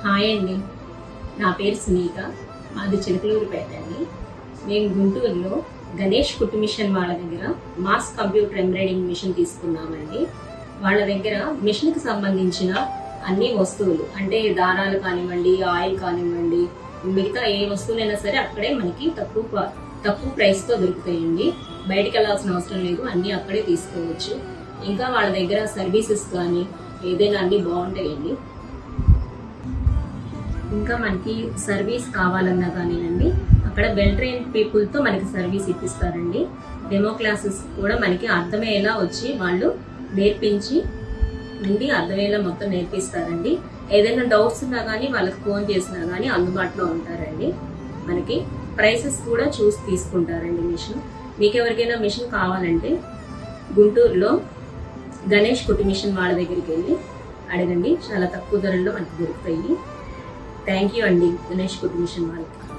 Hi అండి, నా పేరు సునీత. మాది చిలకలూరుపేట అండి. మేము గుంటూరులో గణేష్ కుట్టు మిషన్ వాళ్ళ దగ్గర మాస్ కంప్యూటర్ ఎంబ్రాయిడింగ్ మిషన్ తీసుకున్నామండి. వాళ్ళ దగ్గర మిషన్కి సంబంధించిన అన్ని వస్తువులు అంటే దారాలు కానివ్వండి, ఆయిల్ కానివ్వండి, మిగతా ఏ వస్తువులైనా సరే అక్కడే మనకి తక్కువ ప్రైస్తో దొరుకుతాయండి. బయటికి వెళ్ళాల్సిన అవసరం లేదు, అన్నీ అక్కడే తీసుకోవచ్చు. ఇంకా వాళ్ళ దగ్గర సర్వీసెస్ కానీ ఏదైనా అన్ని బాగుంటాయండి. ఇంకా మనకి సర్వీస్ కావాలన్నా కానివ్వండి, అక్కడ వెల్ ట్రైన్ పీపుల్తో మనకి సర్వీస్ ఇప్పిస్తారండి. డెమో క్లాసెస్ కూడా మనకి అర్థమయ్యేలా వచ్చి వాళ్ళు నేర్పించి అర్థమయ్యేలా మొత్తం నేర్పిస్తారండి. ఏదైనా డౌట్స్ ఉన్నా కానీ వాళ్ళకి ఫోన్ చేసినా కానీ అందుబాటులో ఉంటారండి. మనకి ప్రైసెస్ కూడా చూసి తీసుకుంటారండి. మిషన్ మీకు ఎవరికైనా మిషన్ కావాలంటే గుంటూరులో గణేష్ కుట్టు మిషన్ వాళ్ళ దగ్గరికి వెళ్ళి అడగండి, చాలా తక్కువ ధరల్లో మనకు దొరుకుతాయి. థ్యాంక్ యూ అండి గణేష్ కుట్టు మిషన్ వాళ్ళకి.